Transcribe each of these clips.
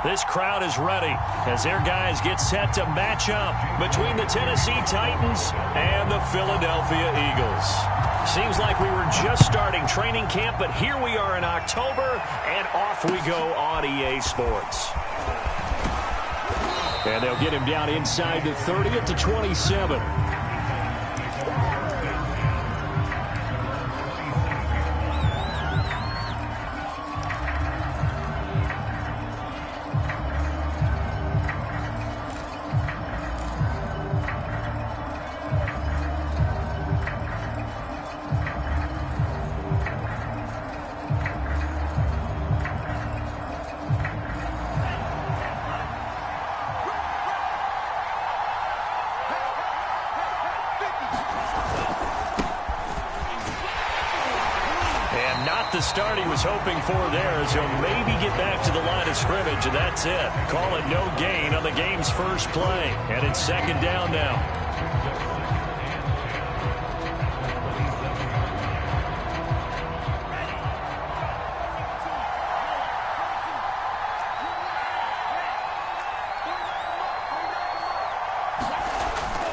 This crowd is ready as their guys get set to match up between the Tennessee Titans and the Philadelphia Eagles. Seems like we were just starting training camp, but here we are in October, and off we go on EA Sports. And they'll get him down inside the 30 at the 27. The start he was hoping for there, as he'll maybe get back to the line of scrimmage, and that's it. Call it no gain on the game's first play, and it's second down now.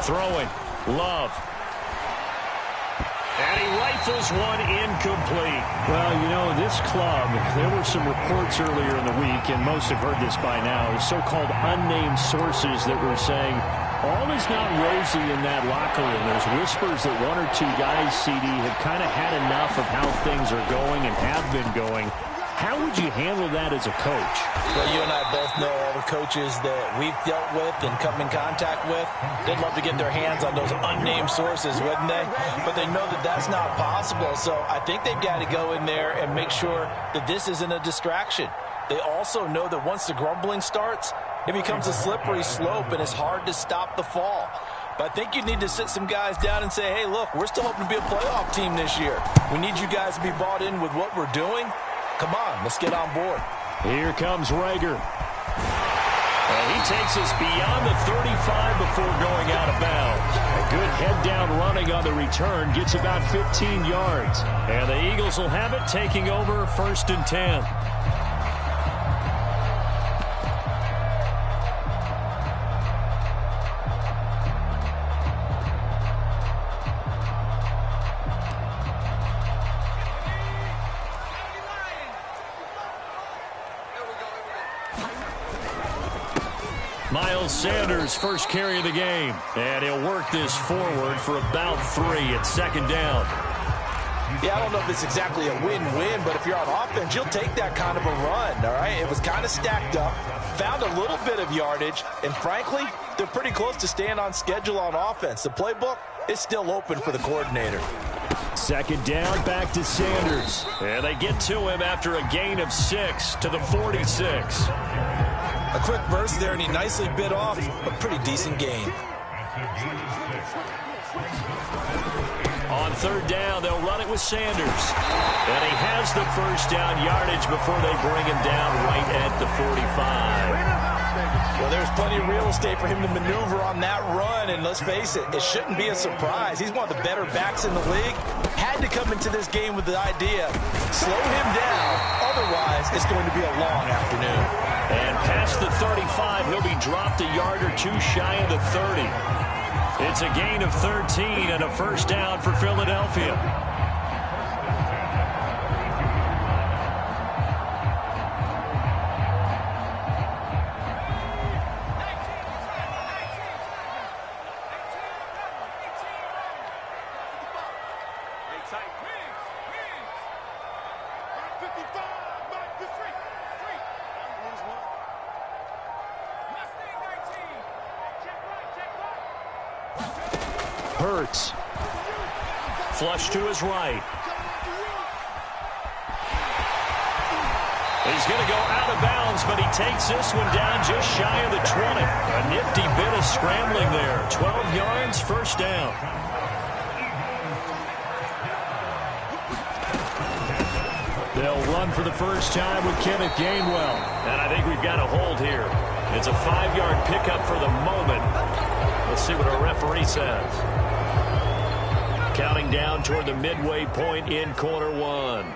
Throwing, Love. And he rifles one incomplete. Well, you know, this club, there were some reports earlier in the week, and most have heard this by now, so-called unnamed sources that were saying all is not rosy in that locker room. There's whispers that one or two guys, CD, have kind of had enough of how things are going and have been going. How would you handle that as a coach? Well, you and I both know all the coaches that we've dealt with and come in contact with. They'd love to get their hands on those unnamed sources, wouldn't they? But they know that that's not possible. So I think they've got to go in there and make sure that this isn't a distraction. They also know that once the grumbling starts, it becomes a slippery slope and it's hard to stop the fall. But I think you need to sit some guys down and say, hey, look, we're still hoping to be a playoff team this year. We need you guys to be bought in with what we're doing. Come on, let's get on board. Here comes Reagor. And he takes us beyond the 35 before going out of bounds. A good head-down running on the return gets about 15 yards. And the Eagles will have it, taking over 1st and 10. Miles Sanders, first carry of the game. And he'll work this forward for about 3 at second down. Yeah, I don't know if it's exactly a win-win, but if you're on offense, you'll take that kind of a run, all right? It was kind of stacked up, found a little bit of yardage, and frankly, they're pretty close to staying on schedule on offense. The playbook is still open for the coordinator. Second down, back to Sanders. And they get to him after a gain of 6 to the 46. A quick burst there, and he nicely bit off a pretty decent gain. On third down, they'll run it with Sanders. And he has the first down yardage before they bring him down right at the 45. Well, there's plenty of real estate for him to maneuver on that run, and let's face it, it shouldn't be a surprise. He's one of the better backs in the league. Had to come into this game with the idea, slow him down, otherwise it's going to be a long afternoon. And past the 35, he'll be dropped a yard or two shy of the 30. It's a gain of 13 and a first down for Philadelphia. Hurts. Flush to his right. He's going to go out of bounds, but he takes this one down just shy of the 20. A nifty bit of scrambling there. 12 yards, first down. They'll run for the first time with Kenneth Gainwell. And I think we've got a hold here. It's a 5-yard pickup for the moment. Let's see what our referee says. Counting down toward the midway point in quarter one.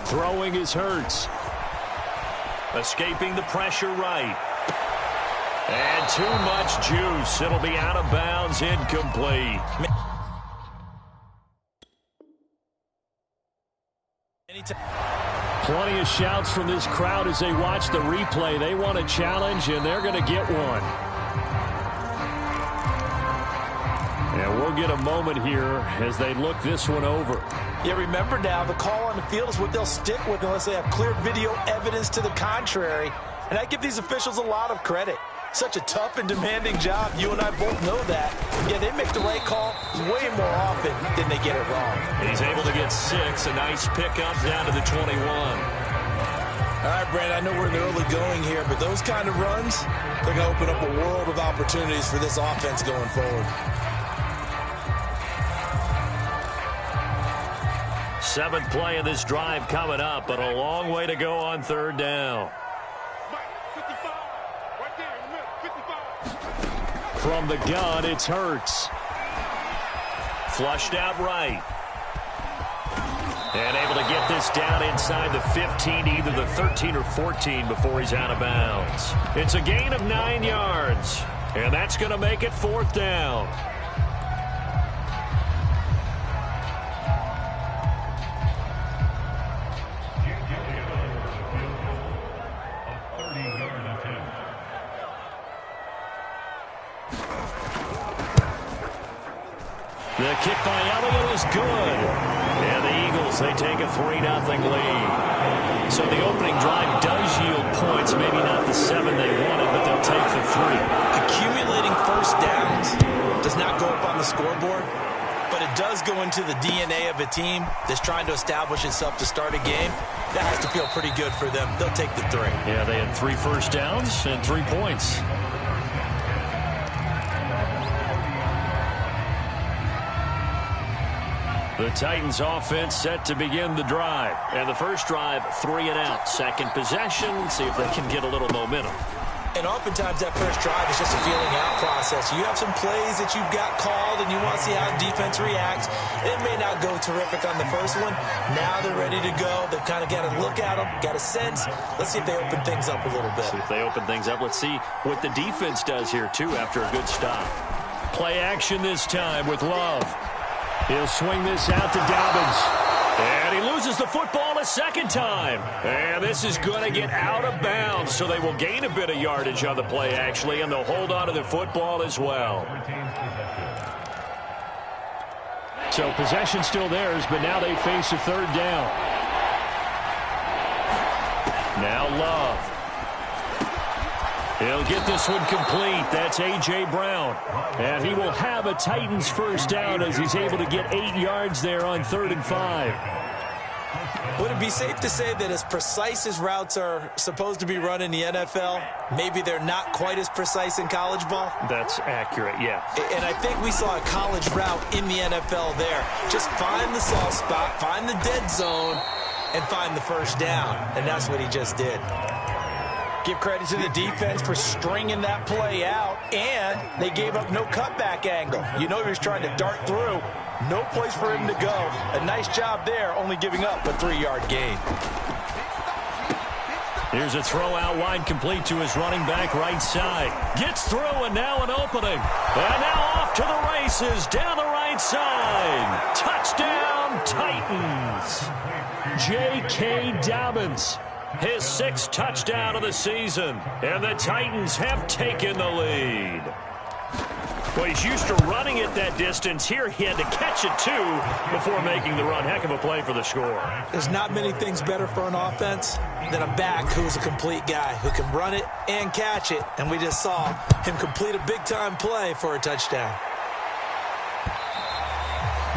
Throwing is Hurts. Escaping the pressure right. And too much juice. It'll be out of bounds, incomplete. Plenty of shouts from this crowd as they watch the replay. They want a challenge, and they're going to get one. And we'll get a moment here as they look this one over. Yeah, remember now, the call on the field is what they'll stick with unless they have clear video evidence to the contrary. And I give these officials a lot of credit. Such a tough and demanding job. You and I both know that. Yeah, they make the right call way more often than they get it wrong. He's able to get 6. A nice pickup down to the 21. All right, Brandon, I know we're in the early going here, but those kind of runs, they're going to open up a world of opportunities for this offense going forward. 7th play of this drive coming up, but a long way to go on 3rd down. From the gun, it's Hurts. Flushed out right. And able to get this down inside the 15, either the 13 or 14 before he's out of bounds. It's a gain of 9 yards. And that's going to make it 4th down. The kick by Elliott is good. And the Eagles, they take a 3-0 lead. So the opening drive does yield points. Maybe not the 7 they wanted, but they'll take the 3. Accumulating first downs does not go up on the scoreboard, but it does go into the DNA of a team that's trying to establish itself to start a game. That has to feel pretty good for them. They'll take the 3. Yeah, they had 3 first downs and 3 points. The Titans offense set to begin the drive. And the first drive, 3 and out. Second possession, see if they can get a little momentum. And oftentimes that first drive is just a feeling out process. You have some plays that you've got called and you want to see how defense reacts. It may not go terrific on the first one. Now they're ready to go. They've kind of got to look at them, got a sense. Let's see if they open things up a little bit. See if they open things up. Let's see what the defense does here, too, after a good stop. Play action this time with Love. He'll swing this out to Dobbins. And he loses the football a second time. And this is going to get out of bounds, so they will gain a bit of yardage on the play, actually, and they'll hold on to the football as well. So possession still theirs, but now they face a 3rd down. Now Love. He'll get this one complete. That's A.J. Brown. And he will have a Titans first down as he's able to get 8 yards there on 3rd and 5. Would it be safe to say that as precise as routes are supposed to be run in the NFL, maybe they're not quite as precise in college ball? That's accurate, yeah. And I think we saw a college route in the NFL there. Just find the soft spot, find the dead zone, and find the first down. And that's what he just did. Give credit to the defense for stringing that play out, and they gave up no cutback angle. You know he was trying to dart through. No place for him to go. A nice job there, only giving up a 3-yard gain. Here's a throw out wide, complete to his running back right side. Gets through, and now an opening. And now off to the races down the right side. Touchdown, Titans. J.K. Dobbins. His 6th touchdown of the season. And the Titans have taken the lead. Well, he's used to running it that distance. Here he had to catch it, too, before making the run. Heck of a play for the score. There's not many things better for an offense than a back who's a complete guy, who can run it and catch it. And we just saw him complete a big-time play for a touchdown.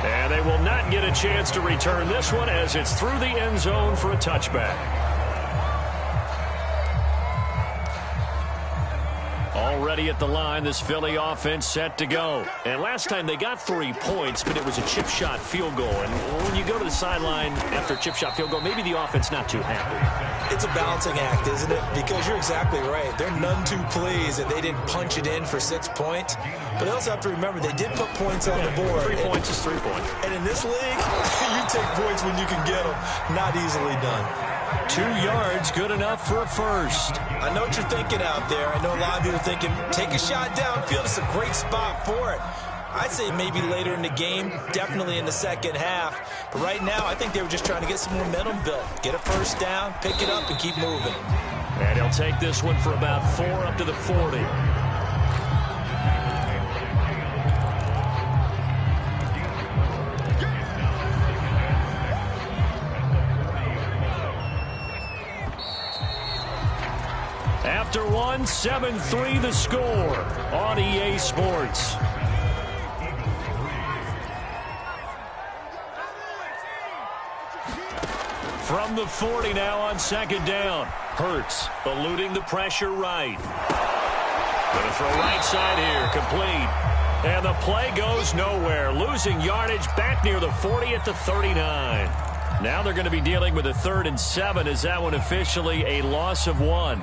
And they will not get a chance to return this one as it's through the end zone for a touchback. ready at the line. This Philly offense set to go. And last time they got 3 points, but it was a chip shot field goal. And when you go to the sideline after a chip shot field goal, maybe the offense not too happy. It's a balancing act, isn't it? Because you're exactly right. They're none too pleased that they didn't punch it in for 6 points. But they also have to remember they did put points on the board. 3 points is 3 points. And in this league, you take points when you can get them. Not easily done. 2 yards, good enough for a first. I know what you're thinking out there. I know a lot of you are thinking, take a shot downfield. It's a great spot for it. I'd say maybe later in the game, definitely in the second half. But right now, I think they were just trying to get some momentum built. Get a first down, pick it up, and keep moving. And he'll take this one for about 4 up to the 40. After 1, 7-3 the score on EA Sports. From the 40 now on second down. Hurts eluding the pressure right. Going to throw right side here, complete. And the play goes nowhere. Losing yardage back near the 40 at the 39. Now they're going to be dealing with a 3rd and 7 as that one officially a loss of 1.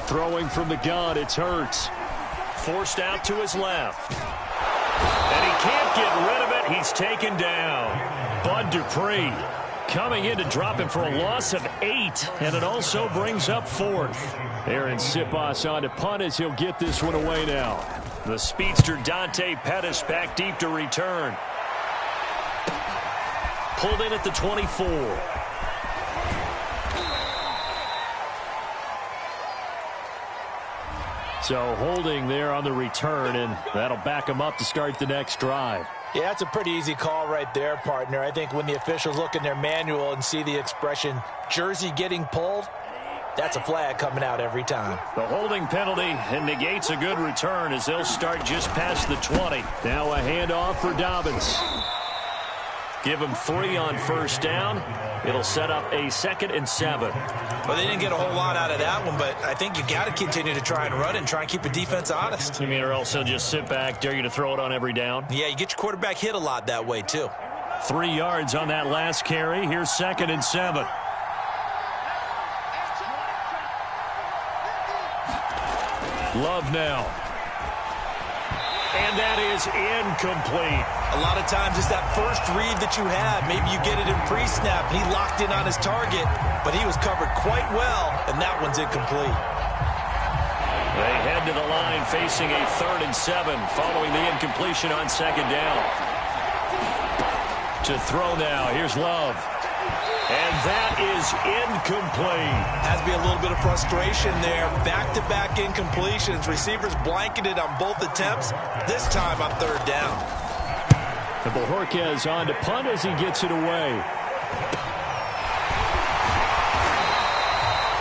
Throwing from the gun, it's Hurts. Forced out to his left. And he can't get rid of it. He's taken down. Bud Dupree coming in to drop him for a loss of 8. And it also brings up 4th. Aaron Siposs on to punt as he'll get this one away now. The speedster Dante Pettis back deep to return. Pulled in at the 24. So holding there on the return, and that'll back him up to start the next drive. Yeah, that's a pretty easy call right there, partner. I think when the officials look in their manual and see the expression jersey getting pulled, that's a flag coming out every time. The holding penalty and negates a good return as they'll start just past the 20. Now a handoff for Dobbins. Give him 3 on first down. It'll set up a 2nd and 7. Well, they didn't get a whole lot out of that one, but I think you got to continue to try and run and try and keep the defense honest. You mean or else they'll just sit back, dare you to throw it on every down? Yeah, you get your quarterback hit a lot that way, too. 3 yards on that last carry. Here's 2nd and 7. Love now. And that is incomplete. A lot of times it's that first read that you had. Maybe you get it in pre-snap, and he locked in on his target, but he was covered quite well, and that one's incomplete. They head to the line facing a 3rd and 7 following the incompletion on second down. To throw now, here's Love. And that is incomplete. Has to be a little bit of frustration there. Back-to-back incompletions. Receivers blanketed on both attempts, this time on 3rd down. And Bojorquez on to punt as he gets it away.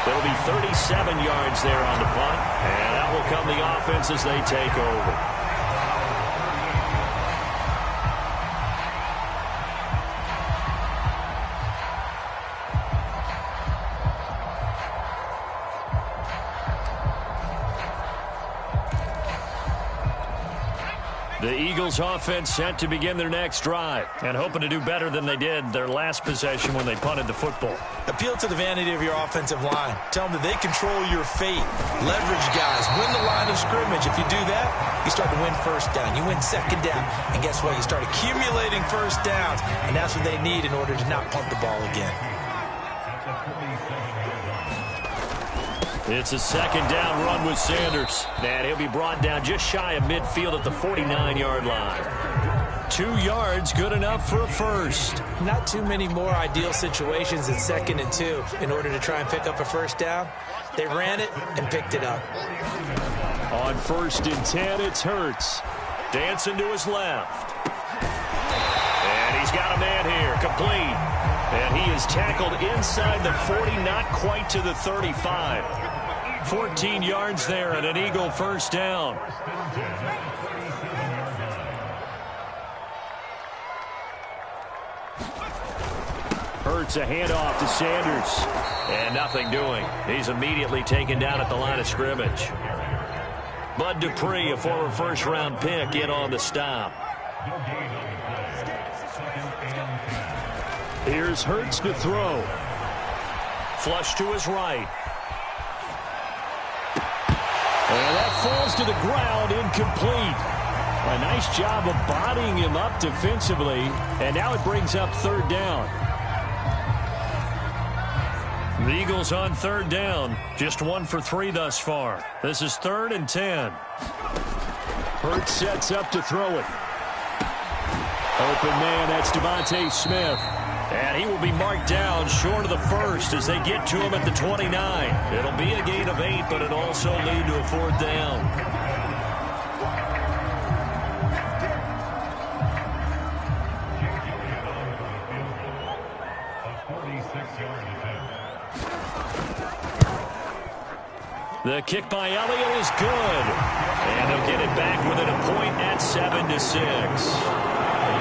There'll be 37 yards there on the punt. And out will come the offense as they take over. The Eagles offense set to begin their next drive and hoping to do better than they did their last possession when they punted the football. Appeal to the vanity of your offensive line. Tell them that they control your fate. Leverage guys. Win the line of scrimmage. If you do that, you start to win first down. You win second down. And guess what? You start accumulating first downs. And that's what they need in order to not punt the ball again. It's a 2nd down run with Sanders. And he'll be brought down just shy of midfield at the 49-yard line. 2 yards, good enough for a first. Not too many more ideal situations at 2nd and 2 in order to try and pick up a first down. They ran it and picked it up. On 1st and 10, it's Hurts. Dancing to his left. And he's got a man here, complete. And he is tackled inside the 40, not quite to the 35. 14 yards there and an Eagle first down. Hurts a handoff to Sanders. And nothing doing. He's immediately taken down at the line of scrimmage. Bud Dupree, a former first-round pick, in on the stop. Here's Hurts to throw. Flush to his right. And that falls to the ground, incomplete. A nice job of bodying him up defensively, and now it brings up third down. The Eagles on third down. Just 1 for 3 thus far. This is 3rd and 10. Hurts sets up to throw it. Open man, that's Devontae Smith. And he will be marked down short of the first as they get to him at the 29. It'll be a gain of 8, but it'll also lead to a 4th down. The kick by Elliott is good. And they'll get it back within a point at 7-6.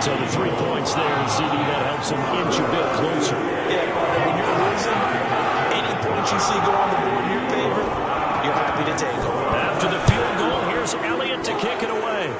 So the 3 points there, and CD, that helps them inch a bit closer. Yeah, when you're losing, any points you see go on the board in your favor, you're happy to take them. After the field goal, here's Elliott to kick it away.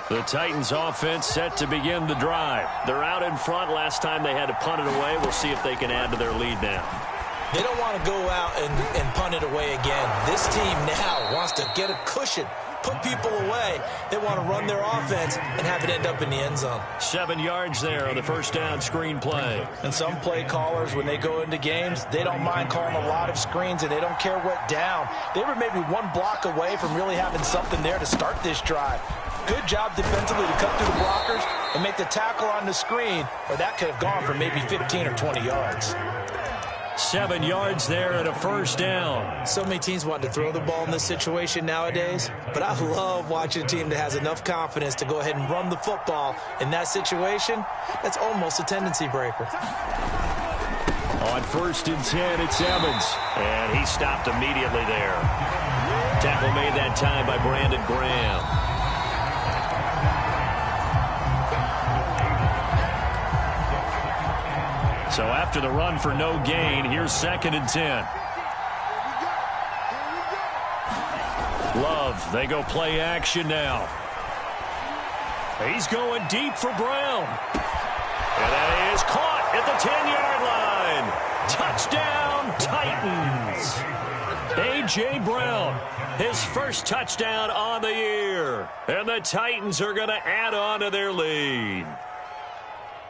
The Titans offense set to begin the drive. They're out in front. Last time they had to punt it away. We'll see if they can add to their lead now. They don't want to go out and punt it away again. This team now wants to get a cushion, put people away. They want to run their offense and have it end up in the end zone. 7 yards there on the first down screen play. And some play callers, when they go into games, they don't mind calling a lot of screens, and they don't care what down. They were maybe 1 block away from really having something there to start this drive. Good job defensively to cut through the blockers and make the tackle on the screen, or that could have gone for maybe 15 or 20 yards. 7 yards there and a first down. So many teams want to throw the ball in this situation nowadays, but I love watching a team that has enough confidence to go ahead and run the football in that situation. That's almost a tendency breaker. On 1st and 10, it's Evans. And he stopped immediately there. Tackle made that time by Brandon Graham. So after the run for no gain, here's 2nd and 10. Love, they go play action now. He's going deep for Brown. And that is caught at the 10-yard line. Touchdown, Titans. A.J. Brown, his first touchdown on the year. And the Titans are going to add on to their lead.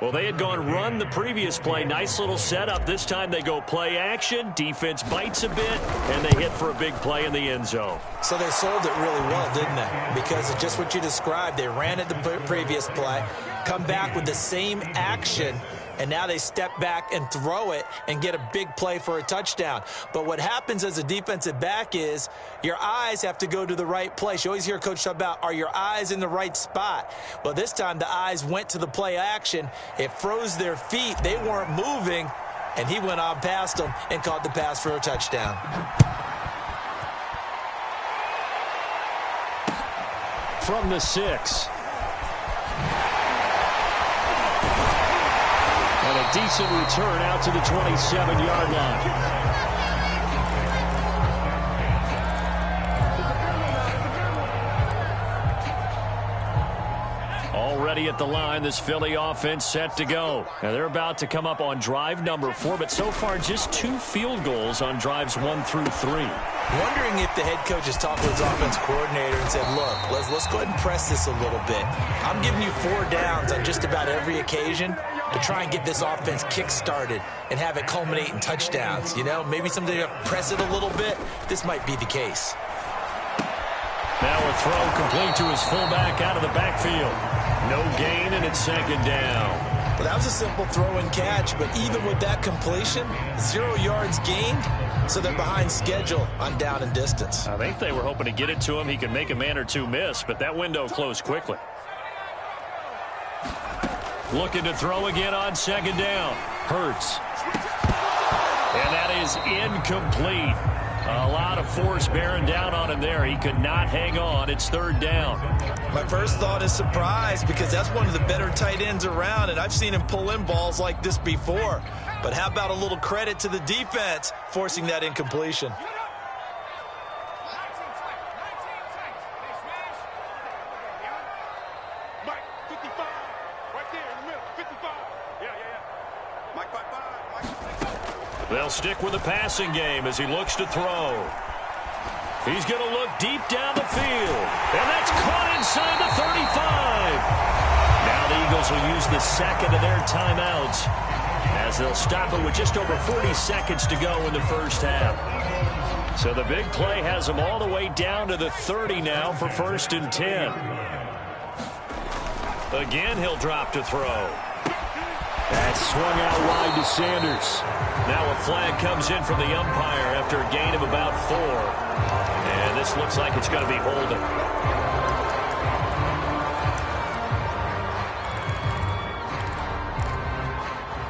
Well, they had gone run the previous play. Nice little setup. This time they go play action. Defense bites a bit, and they hit for a big play in the end zone. So they sold it really well, didn't they? Because of just what you described. They ran it the previous play, come back with the same action, and now they step back and throw it and get a big play for a touchdown. But what happens as a defensive back is your eyes have to go to the right place. You always hear Coach talk about, are your eyes in the right spot? Well, this time the eyes went to the play action. It froze their feet. They weren't moving, and he went on past them and caught the pass for a touchdown. From the 6. And a decent return out to the 27-yard line. Already at the line, this Philly offense set to go. Now they're about to come up on drive number 4, but so far just 2 field goals on drives 1 through 3. Wondering if the head coach has talked to his offense coordinator and said, look, let's go ahead and press this a little bit. I'm giving you 4 downs on just about every occasion. to try and get this offense kick-started and have it culminate in touchdowns. You know, maybe someday to press it a little bit. This might be the case. Now a throw complete to his fullback out of the backfield. No gain, and it's second down. Well, that was a simple throw and catch, but even with that completion, 0 yards gained, so they're behind schedule on down and distance. I think they were hoping to get it to him. He could make a man or two miss, but that window closed quickly. Looking to throw again on second down. Hurts. And that is incomplete. A lot of force bearing down on him there. He could not hang on. It's third down. My first thought is surprise, because that's one of the better tight ends around, and I've seen him pull in balls like this before. But how about a little credit to the defense forcing that incompletion? They'll stick with the passing game as he looks to throw. He's going to look deep down the field. And that's caught inside the 35. Now the Eagles will use the second of their timeouts as they'll stop it with just over 40 seconds to go in the first half. So the big play has them all the way down to the 30 now for 1st and 10. Again, he'll drop to throw. That swung out wide to Sanders. Now a flag comes in from the umpire after a gain of about 4. And this looks like it's going to be holding.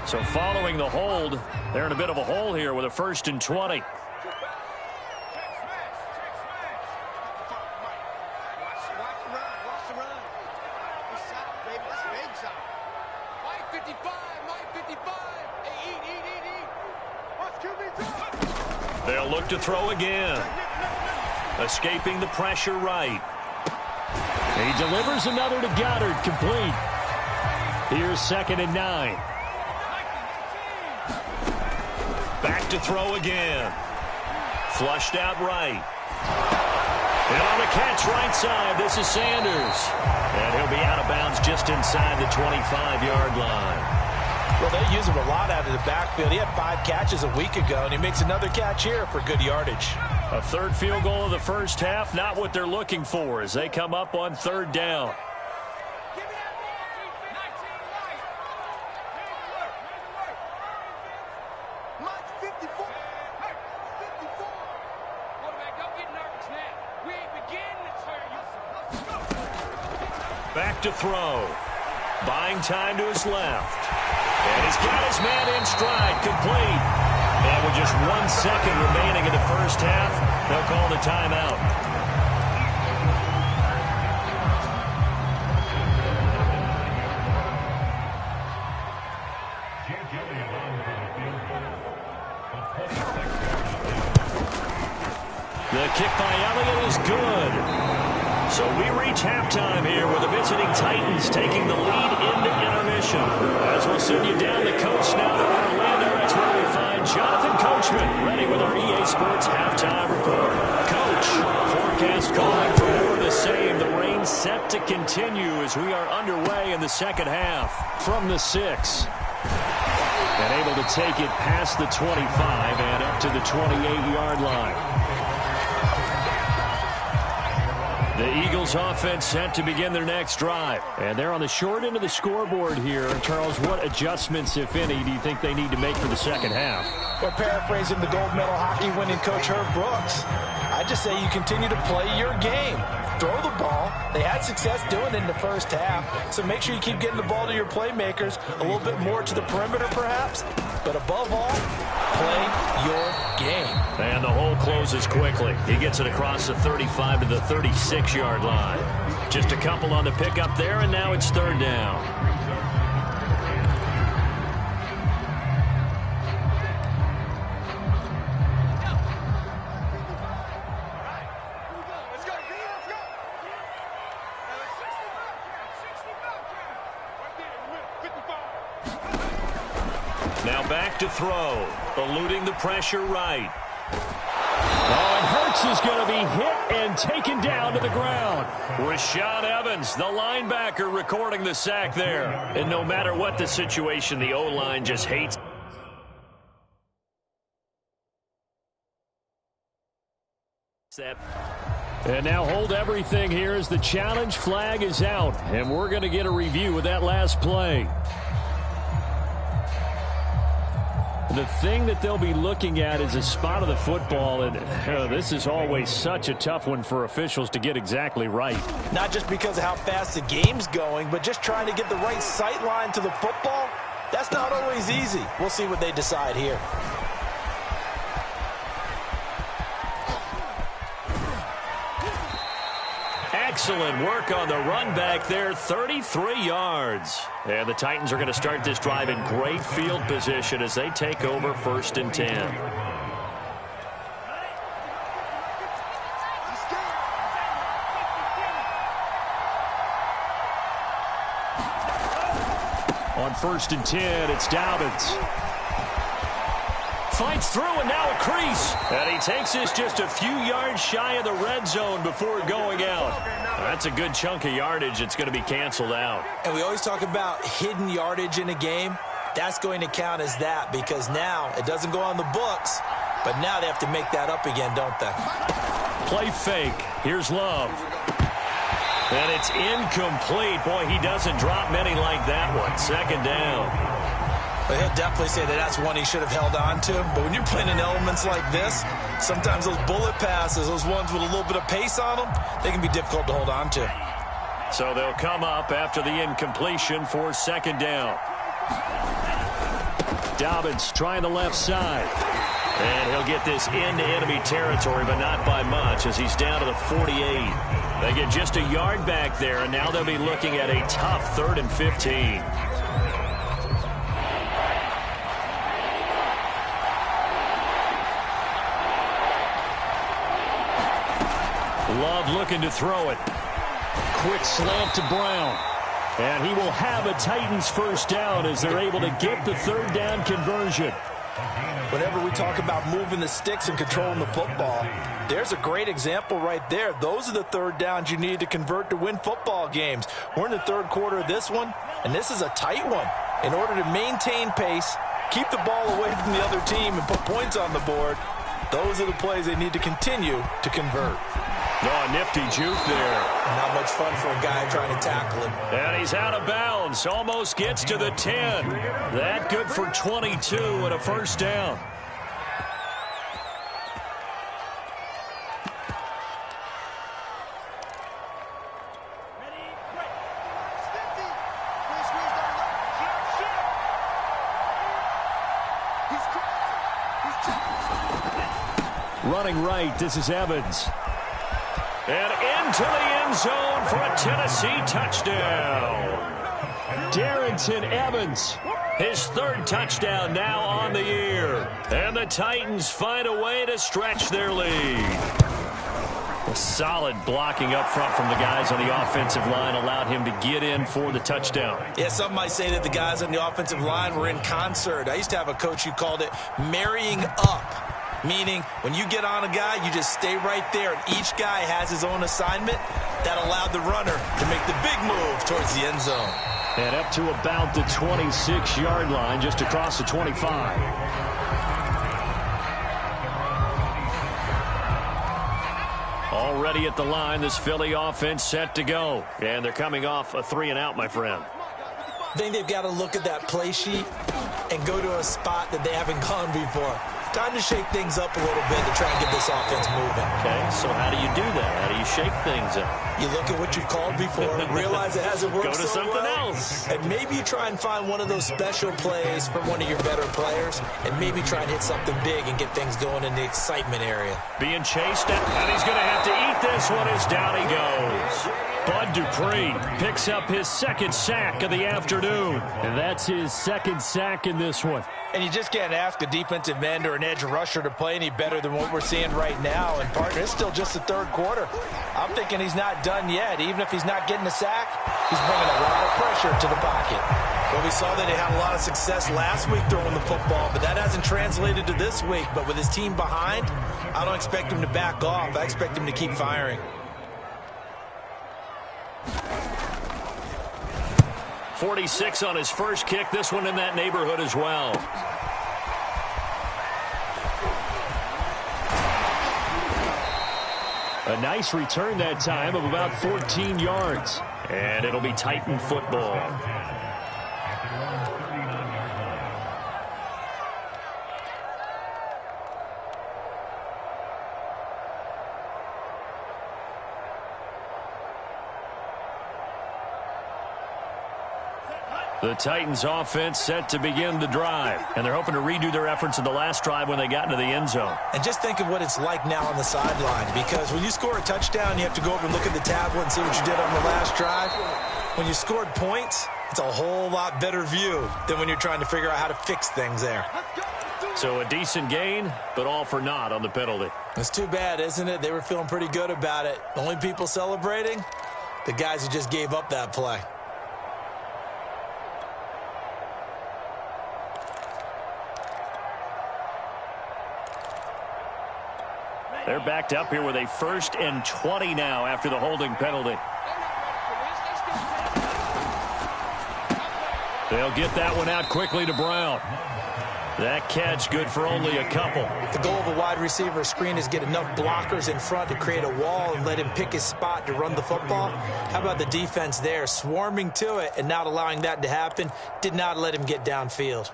So following the hold, they're in a bit of a hole here with a 1st and 20. They'll look to throw again. Escaping the pressure right. He delivers another to Goddard, complete. Here's 2nd and 9. Back to throw again. Flushed out right. And on the catch right side, this is Sanders. And he'll be out of bounds just inside the 25-yard line. Well, they use him a lot out of the backfield. He had 5 catches a week ago, and he makes another catch here for good yardage. A third field goal of the first half, not what they're looking for as they come up on 3rd down. Back to throw. Buying time to his left. And he's got his man in stride, complete. And with just 1 second remaining in the first half, they'll call the timeout. The kick by Elliott is good. So we reach halftime here with the visiting Titans taking the lead into intermission. As we'll send you down the coast now to Orlando, that's where we find Jonathan Coachman ready with our EA Sports halftime report. Coach, forecast calling for more of the same. The rain set to continue as we are underway in the second half. From the 6. And able to take it past the 25 and up to the 28-yard line. The Eagles offense set to begin their next drive. And they're on the short end of the scoreboard here. Charles, what adjustments, if any, do you think they need to make for the second half? Well, paraphrasing the gold medal hockey winning coach Herb Brooks, I just say you continue to play your game. Throw the ball. They had success doing it in the first half, so make sure you keep getting the ball to your playmakers, a little bit more to the perimeter perhaps, but above all, play your game. And the hole closes quickly. He gets it across the 35 to the 36-yard line. Just a couple on the pickup there, and now it's 3rd down. Now back to throw. Eluding the pressure right. Oh, and Brooks is going to be hit and taken down to the ground. Rashaan Evans, the linebacker, recording the sack there. And no matter what the situation, the O-line just hates that. And now hold everything here as the challenge flag is out. And we're going to get a review of that last play. The thing that they'll be looking at is a spot of the football, and this is always such a tough one for officials to get exactly right. Not just because of how fast the game's going, but just trying to get the right sight line to the football. That's not always easy. We'll see what they decide here. Excellent work on the run back there, 33 yards. And the Titans are going to start this drive in great field position as they take over 1st and 10. On 1st and 10, it's Dobbins. Fights through and now a crease. And he takes this just a few yards shy of the red zone before going out. That's a good chunk of yardage. It's going to be canceled out. And we always talk about hidden yardage in a game. That's going to count as that because now it doesn't go on the books, but now they have to make that up again, don't they? Play fake. Here's Love. And it's incomplete. Boy, he doesn't drop many like that one. 2nd down. But he'll definitely say that that's one he should have held on to. But when you're playing in elements like this, sometimes those bullet passes, those ones with a little bit of pace on them, they can be difficult to hold on to. So they'll come up after the incompletion for 2nd down. Dobbins trying the left side. And he'll get this into enemy territory, but not by much as he's down to the 48. They get just a yard back there, and now they'll be looking at a tough 3rd and 15. Love looking to throw it. Quick slant to Brown. And he will have a Titans 1st down as they're able to get the 3rd down conversion. Whenever we talk about moving the sticks and controlling the football, there's a great example right there. Those are the 3rd downs you need to convert to win football games. We're in the 3rd quarter of this one, and this is a tight one. In order to maintain pace, keep the ball away from the other team, and put points on the board, those are the plays they need to continue to convert. Oh, nifty juke there. Not much fun for a guy trying to tackle him. And he's out of bounds. Almost gets to the 10. That good for 22 and a 1st down. Running right, this is Evans. And into the end zone for a Tennessee touchdown. Darrynton Evans. His 3rd touchdown now on the year. And the Titans find a way to stretch their lead. A solid blocking up front from the guys on the offensive line allowed him to get in for the touchdown. Yeah, some might say that the guys on the offensive line were in concert. I used to have a coach who called it marrying up. Meaning, when you get on a guy, you just stay right there, and each guy has his own assignment. That allowed the runner to make the big move towards the end zone. And up to about the 26-yard line, just across the 25. Already at the line, this Philly offense set to go. And they're coming off a 3-and-out, my friend. I think they've got to look at that play sheet and go to a spot that they haven't gone before. Time to shake things up a little bit to try and get this offense moving. Okay, so how do you do that? How do you shake things up? You look at what you've called before, realize it hasn't worked Go to so something well, else. and maybe you try and find one of those special plays from one of your better players, and maybe try and hit something big and get things going in the excitement area. Being chased, and he's going to have to eat this one as down he goes. Bud Dupree picks up his second sack of the afternoon. And that's his second sack in this one. And you just can't ask a defensive end or an edge rusher to play any better than what we're seeing right now. And partner, it's still just the third quarter. I'm thinking he's not done yet. Even if he's not getting a sack, he's bringing a lot of pressure to the pocket. Well, we saw that he had a lot of success last week throwing the football, but that hasn't translated to this week. But with his team behind, I don't expect him to back off. I expect him to keep firing. 46 on his first kick. This one in that neighborhood as well. A nice return that time of about 14 yards. And it'll be Titan football. The Titans offense set to begin the drive. And they're hoping to redo their efforts in the last drive when they got into the end zone. And just think of what it's like now on the sideline, because when you score a touchdown, you have to go over and look at the tablet and see what you did on the last drive. When you scored points, it's a whole lot better view than when you're trying to figure out how to fix things there. So a decent gain, but all for naught on the penalty. It's too bad, isn't it? They were feeling pretty good about it. The only people celebrating, the guys who just gave up that play. They're backed up here with a 1st and 20 now after the holding penalty. They'll get that one out quickly to Brown. That catch good for only a couple. The goal of a wide receiver screen is get enough blockers in front to create a wall and let him pick his spot to run the football. How about the defense there, swarming to it and not allowing that to happen? Did not let him get downfield.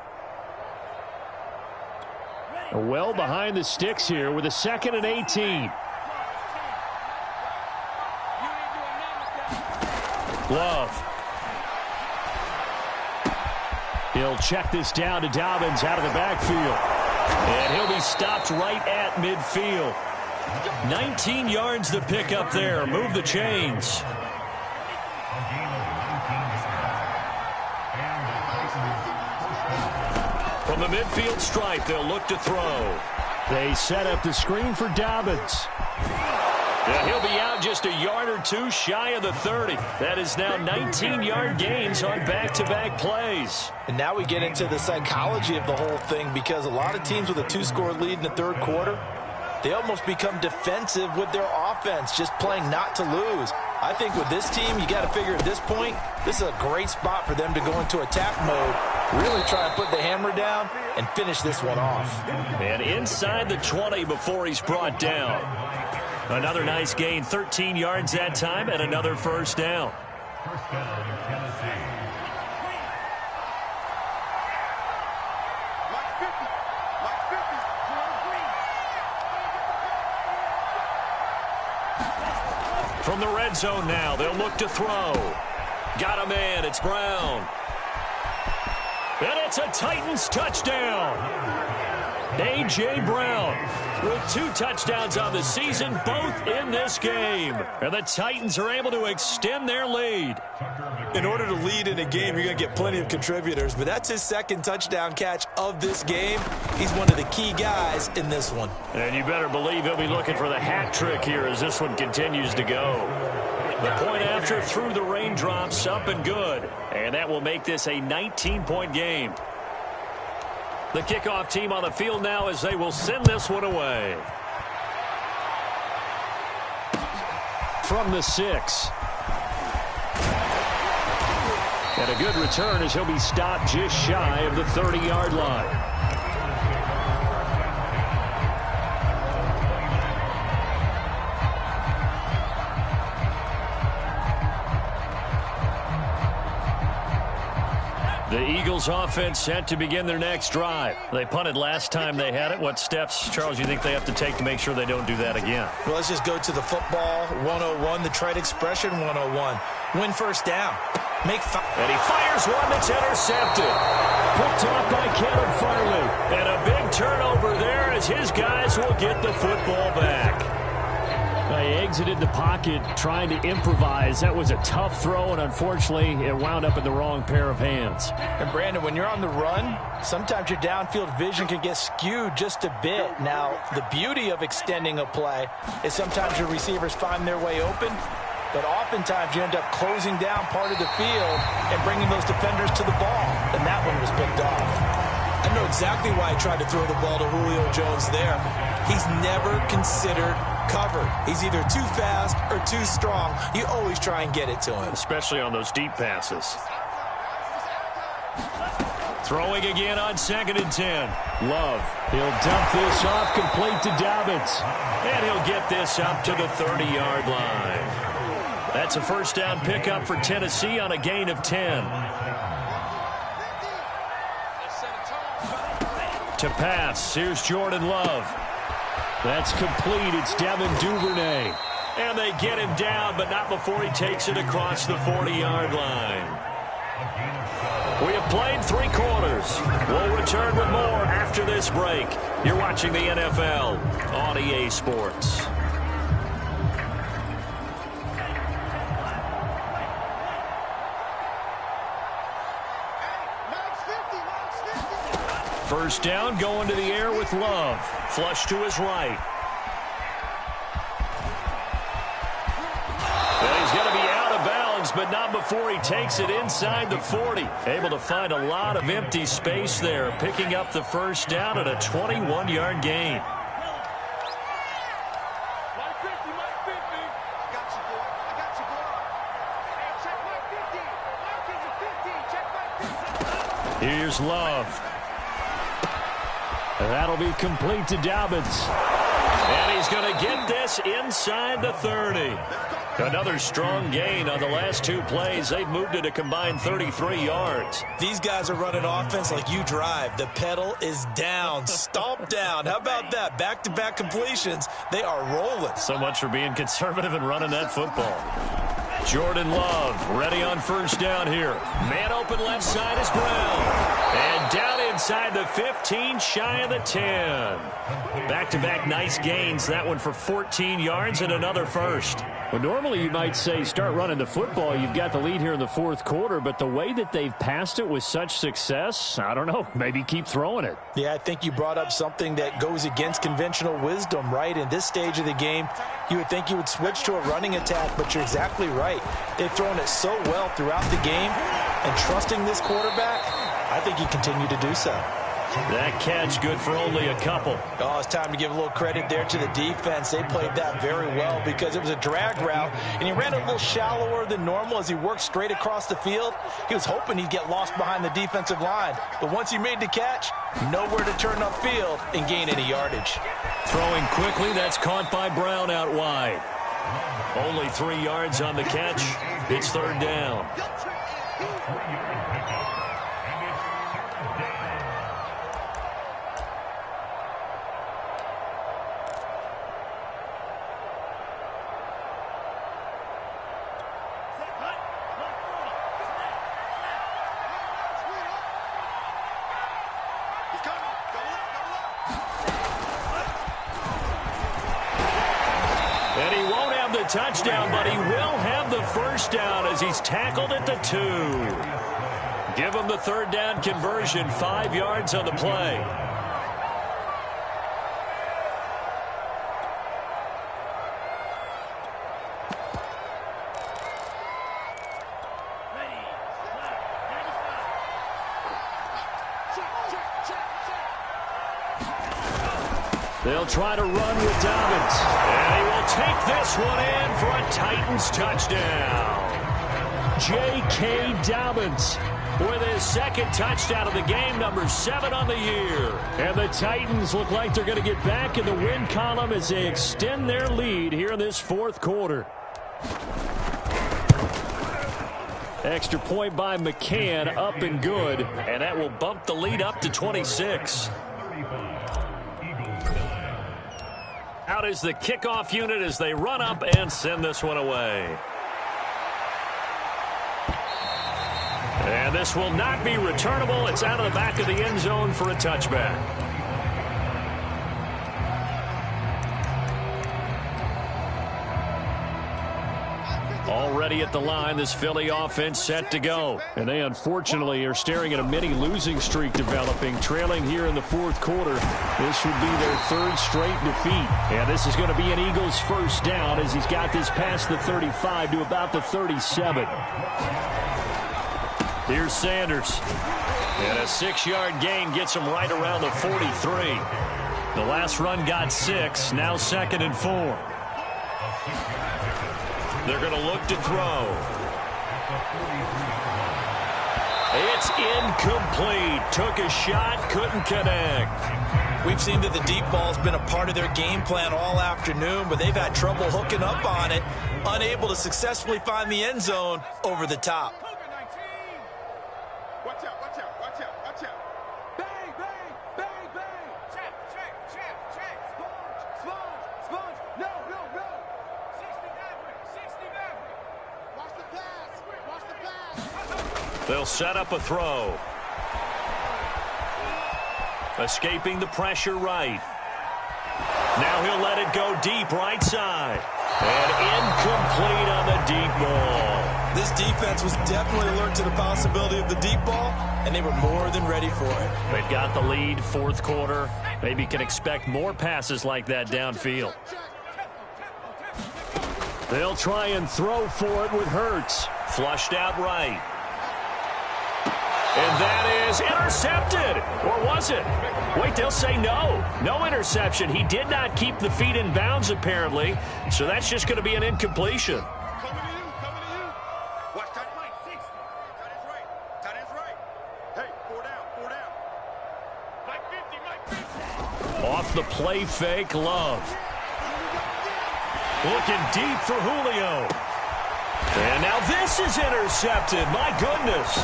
Well behind the sticks here with a 2nd and 18. Love. He'll check this down to Dobbins out of the backfield. And he'll be stopped right at midfield. 19 yards to pick up there. Move the chains. From the midfield stripe, they'll look to throw. They set up the screen for Dobbins. And he'll be out just a yard or two shy of the 30. That is now 19-yard gains on back-to-back plays. And now we get into the psychology of the whole thing, because a lot of teams with a 2-score lead in the third quarter, they almost become defensive with their offense, just playing not to lose. I think with this team, you got to figure at this point, this is a great spot for them to go into attack mode, really try to put the hammer down and finish this one off. And inside the 20 before he's brought down. Another nice gain, 13 yards that time, and another first down. From the red zone now, they'll look to throw. Got a man, it's Brown. And it's a Titans touchdown. A.J. Brown with 2 touchdowns on the season, both in this game. And the Titans are able to extend their lead. In order to lead in a game, you're going to get plenty of contributors, but that's his 2nd touchdown catch of this game. He's one of the key guys in this one. And you better believe he'll be looking for the hat trick here as this one continues to go. The point after through the raindrops, up and good. And that will make this a 19-point game. The kickoff team on the field now as they will send this one away. From the 6. And a good return as he'll be stopped just shy of the 30-yard line. The Eagles offense set to begin their next drive. They punted last time they had it. What steps, Charles, you think they have to take to make sure they don't do that again? Well, let's just go to the football 101, the trade expression 101. Win first down. And he fires one that's intercepted. Picked off by Caleb Farley. And a big turnover there as his guys will get the football back. He exited the pocket trying to improvise. That was a tough throw, and unfortunately, it wound up in the wrong pair of hands. And Brandon, when you're on the run, sometimes your downfield vision can get skewed just a bit. Now, the beauty of extending a play is sometimes your receivers find their way open, but oftentimes you end up closing down part of the field and bringing those defenders to the ball. And that one was picked off. I know exactly why I tried to throw the ball to Julio Jones there. He's never considered covered. He's either too fast or too strong. You always try and get it to him. Especially on those deep passes. Throwing again on 2nd and 10. Love. He'll dump this off complete to Dobbins. And he'll get this up to the 30-yard line. That's a first down pickup for Tennessee on a gain of 10. To pass, here's Jordan Love. That's complete. It's Devin Duvernay. And they get him down, but not before he takes it across the 40-yard line. We have played 3 quarters. We'll return with more after this break. You're watching the NFL on EA Sports. First down, going to the air with Love. Flush to his right. And he's going to be out of bounds, but not before he takes it inside the 40. Able to find a lot of empty space there, picking up the first down at a 21-yard gain. Here's Love. That'll be complete to Dobbins. And he's going to get this inside the 30. Another strong gain on the last 2 plays. They've moved it a combined 33 yards. These guys are running offense like you drive. The pedal is down, stomp down. How about that? Back-to-back completions. They are rolling. So much for being conservative and running that football. Jordan Love ready on first down here. Man open left side is Brown. And down inside the 15, shy of the 10. Back-to-back nice gains. That one for 14 yards and another first. Well, normally you might say start running the football. You've got the lead here in the 4th quarter, but the way that they've passed it with such success, I don't know, maybe keep throwing it. Yeah, I think you brought up something that goes against conventional wisdom, right? In this stage of the game, you would think you would switch to a running attack, but you're exactly right. They've thrown it so well throughout the game, and trusting this quarterback, I think you continue to do so. That catch good for only a couple. Oh, it's time to give a little credit there to the defense. They played that very well because it was a drag route, and he ran a little shallower than normal as he worked straight across the field. He was hoping he'd get lost behind the defensive line, but once he made the catch, nowhere to turn upfield and gain any yardage. Throwing quickly, that's caught by Brown out wide. Only 3 yards on the catch. It's 3rd down. Touchdown, but he will have the first down as he's tackled at the 2. Give him the 3rd down conversion, 5 yards on the play. They'll try to run with Dobbins. And he will take this one in for a Titans touchdown. J.K. Dobbins with his 2nd touchdown of the game, number 7 on the year. And the Titans look like they're going to get back in the win column as they extend their lead here in this 4th quarter. Extra point by McCann, up and good. And that will bump the lead up to 26. Out is the kickoff unit as they run up and send this one away. And this will not be returnable. It's out of the back of the end zone for a touchback. ready at the line. This Philly offense set to go. And they unfortunately are staring at a mini losing streak developing, trailing here in the fourth quarter. This would be their third straight defeat. And this is going to be an Eagles first down as he's got this past the 35 to about the 37. Here's Sanders. And a 6-yard gain gets him right around the 43. The last run got 6. Now 2nd and 4. They're going to look to throw. It's incomplete. Took a shot, couldn't connect. We've seen that the deep ball's been a part of their game plan all afternoon, but they've had trouble hooking up on it, unable to successfully find the end zone over the top. Watch out, watch out, watch out, watch out. Bang, bang, bang, bang. Check, check, check, check. Sponge, sponge, no, no, no. 60 Maverick, 60 Maverick. Watch the pass, watch the pass. They'll set up a throw. Escaping the pressure right. Now he'll let it go deep right side. And incomplete on the deep ball. This defense was definitely alert to the possibility of the deep ball, and they were more than ready for it. They've got the lead, fourth quarter. Maybe can expect more passes like that downfield. They'll try and throw for it with Hurts. Flushed out right. And that is intercepted. Or was it? Wait, they'll say no. No interception. He did not keep the feet in bounds, apparently. So that's just going to be an incompletion. Coming to you, coming to you. Watch tight right, 60. Tight ends right, tight ends right. Hey, 4 down. Mike 50, Mike 50. Off the play fake, Love. Looking deep for Julio. And now this is intercepted. My goodness.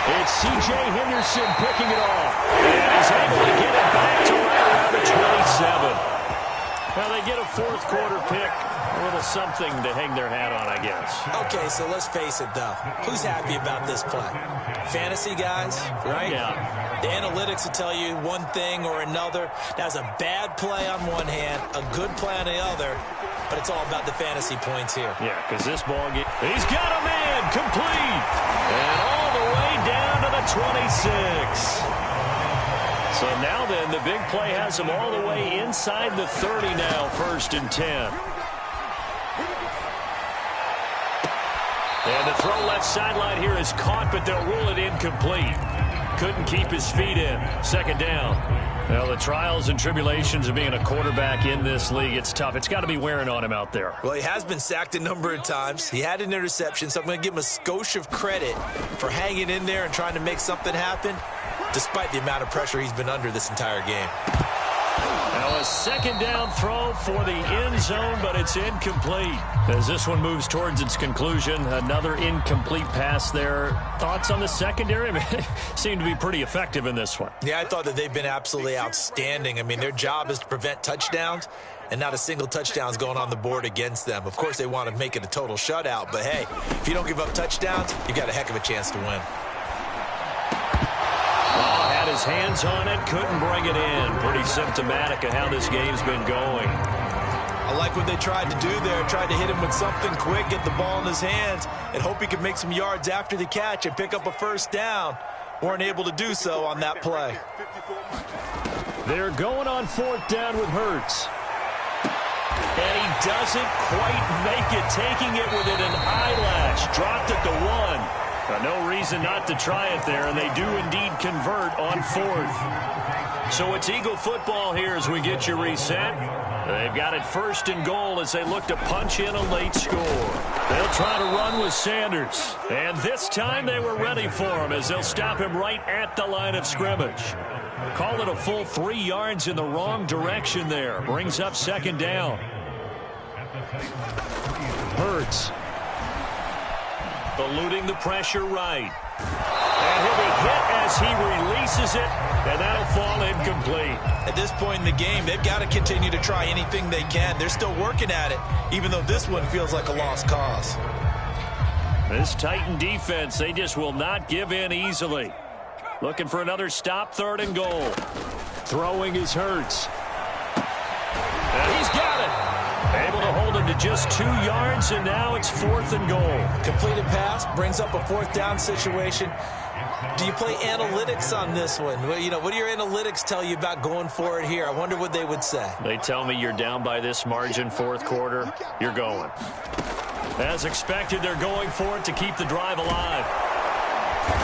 It's C.J. Henderson picking it off. And he's able to get it back to right around the 27. Well, they get a fourth quarter pick. A little something to hang their hat on, I guess. Okay, so let's face it, though. Who's happy about this play? Fantasy guys, right? Yeah. The analytics will tell you one thing or another. That's a bad play on one hand, a good play on the other, but it's all about the fantasy points here. Yeah, because this ball game... He's got a man complete. And all the way down to the 26. So now then, the big play has him all the way inside the 30 now, 1st and 10. And the throw left sideline here is caught, but they'll rule it incomplete. Couldn't keep his feet in. 2nd down. Well, the trials and tribulations of being a quarterback in this league, it's tough. It's got to be wearing on him out there. Well, he has been sacked a number of times. He had an interception, so I'm going to give him a skosh of credit for hanging in there and trying to make something happen, despite the amount of pressure he's been under this entire game. Now a 2nd down throw for the end zone, but it's incomplete. As this one moves towards its conclusion, another incomplete pass there. Thoughts on the secondary? I mean, seem to be pretty effective in this one. Yeah, I thought that they've been absolutely outstanding. I mean, their job is to prevent touchdowns, and not a single touchdown's going on the board against them. Of course, they want to make it a total shutout, but hey, if you don't give up touchdowns, you've got a heck of a chance to win. Had his hands on it, couldn't bring it in. Pretty symptomatic of how this game's been going. I like what they tried to do there. Tried to hit him with something quick, get the ball in his hands, and hope he could make some yards after the catch and pick up a 1st down. Weren't able to do so on that play. They're going on 4th down with Hurts. And he doesn't quite make it, taking it within an eyelash. Dropped it to 1. No reason not to try it there, and they do indeed convert on 4th. So it's Eagle football here as we get you reset. They've got it 1st and goal as they look to punch in a late score. They'll try to run with Sanders. And this time they were ready for him as they'll stop him right at the line of scrimmage. Call it a full 3 yards in the wrong direction there. Brings up 2nd down. Hurts. Eluding the pressure right. And he'll be hit as he releases it, and that'll fall incomplete. At this point in the game, they've got to continue to try anything they can. They're still working at it, even though this one feels like a lost cause. This Titan defense, they just will not give in easily. Looking for another stop, 3rd and goal. Throwing is Hurts. And he's got it. Able to hold him to to just 2 yards, and now it's 4th and goal. Completed pass brings up a 4th down situation. Do you play analytics on this one? Well, what do your analytics tell you about going for it here? I wonder what they would say. They tell me you're down by this margin 4th quarter, you're going. As expected, they're going for it to keep the drive alive.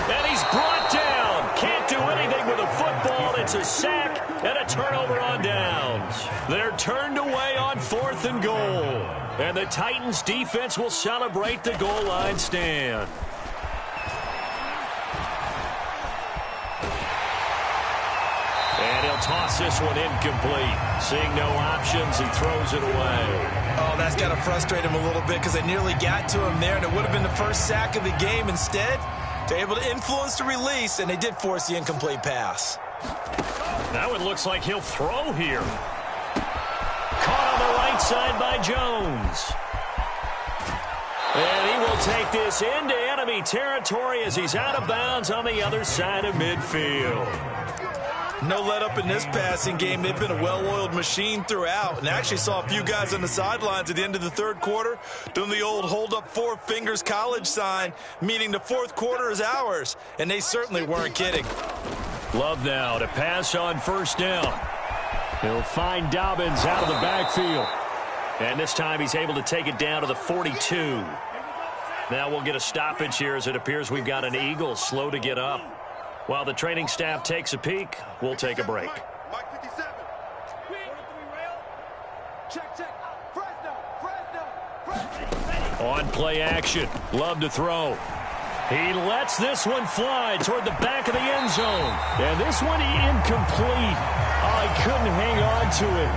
And he's brought down. Can't do anything with a football. It's a sack and a turnover on downs. They're turned away on 4th and goal. And the Titans defense will celebrate the goal line stand. And he'll toss this one incomplete. Seeing no options, he throws it away. Oh, that's got to frustrate him a little bit because they nearly got to him there, and it would have been the first sack of the game. Instead, they're able to influence the release, and they did force the incomplete pass. Now it looks like he'll throw here. Caught on the right side by Jones. And he will take this into enemy territory as he's out of bounds on the other side of midfield. No let up in this passing game. They've been a well-oiled machine throughout, and actually saw a few guys on the sidelines at the end of the 3rd quarter doing the old hold up 4 fingers college sign, meaning the 4th quarter is ours, and they certainly weren't kidding. Love now to pass on 1st down. He'll find Dobbins out of the backfield. And this time he's able to take it down to the 42. Now we'll get a stoppage here as it appears we've got an Eagle slow to get up. While the training staff takes a peek, we'll take a break. Mike 57. Check. Fresno. On play action. Love to throw. He lets this one fly toward the back of the end zone. And this one incomplete. Oh, he couldn't hang on to it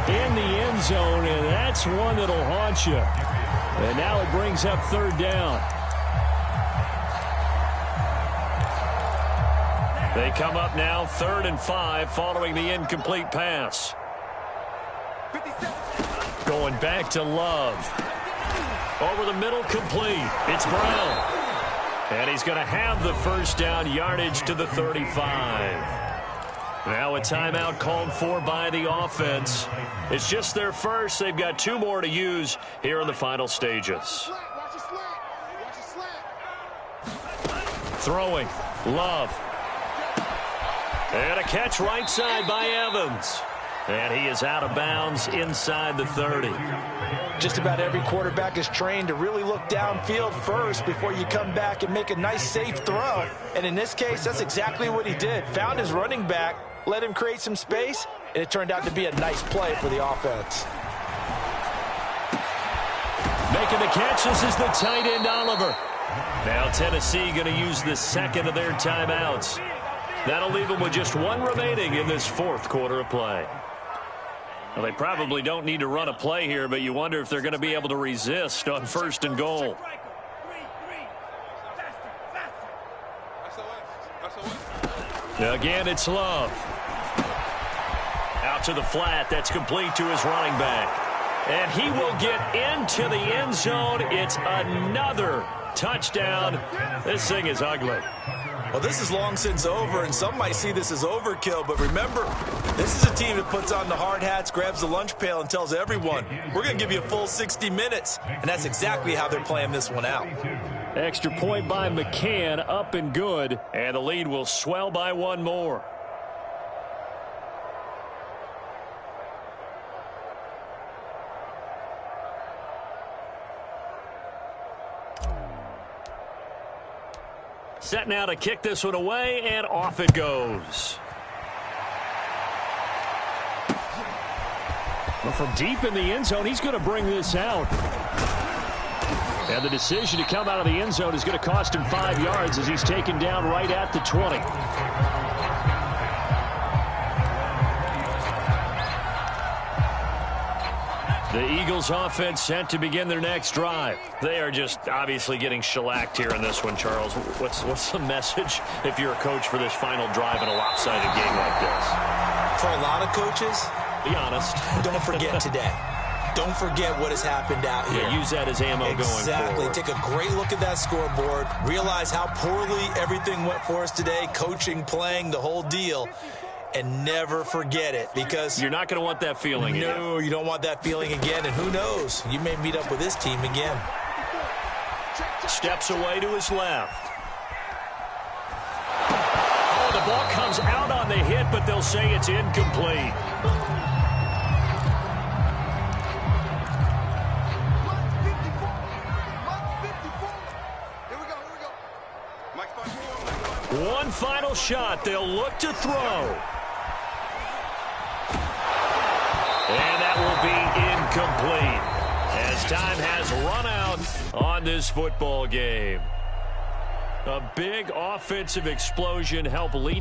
in the end zone, and that's one that'll haunt you. And now it brings up 3rd down. They come up now 3rd and 5 following the incomplete pass. 57. Going back to Love. Over the middle, complete. It's Brown. And he's going to have the 1st down, yardage to the 35. Now a timeout called for by the offense. It's just their first. They've got 2 more to use here in the final stages. Watch your slant. Throwing. Love. And a catch right side by Evans. And he is out of bounds inside the 30. Just about every quarterback is trained to really look downfield first before you come back and make a nice, safe throw. And in this case, that's exactly what he did. Found his running back, let him create some space, and it turned out to be a nice play for the offense. Making the catch, this is the tight end, Oliver. Now Tennessee going to use the 2nd of their timeouts. That'll leave them with just 1 remaining in this 4th quarter of play. Well, they probably don't need to run a play here, but you wonder if they're going to be able to resist on 1st and goal. Again, it's Love. Out to the flat. That's complete to his running back. And he will get into the end zone. It's another touchdown. This thing is ugly. Well, this is long since over, and some might see this as overkill, but remember, this is a team that puts on the hard hats, grabs the lunch pail, and tells everyone, we're going to give you a full 60 minutes, and that's exactly how they're playing this one out. Extra point by McCann, up and good, and the lead will swell by 1 more. Set now to kick this one away, and off it goes. Well, from deep in the end zone, he's going to bring this out. And the decision to come out of the end zone is going to cost him 5 yards as he's taken down right at the 20. The Eagles offense set to begin their next drive. They are just obviously getting shellacked here in this one, Charles. What's the message if you're a coach for this final drive in a lopsided game like this? For a lot of coaches, be honest. Don't forget today. Don't forget what has happened out here. Yeah, use that as ammo going forward. Exactly. Take a great look at that scoreboard. Realize how poorly everything went for us today. Coaching, playing, the whole deal. and never forget it, because You're not going to want that feeling again. no, you don't want that feeling again, and who knows, you may meet up with this team again. Steps away to his left. Oh, the ball comes out on the hit, but they'll say it's incomplete. One final shot. They'll look to throw. And that will be incomplete as time has run out on this football game. A big offensive explosion helped lead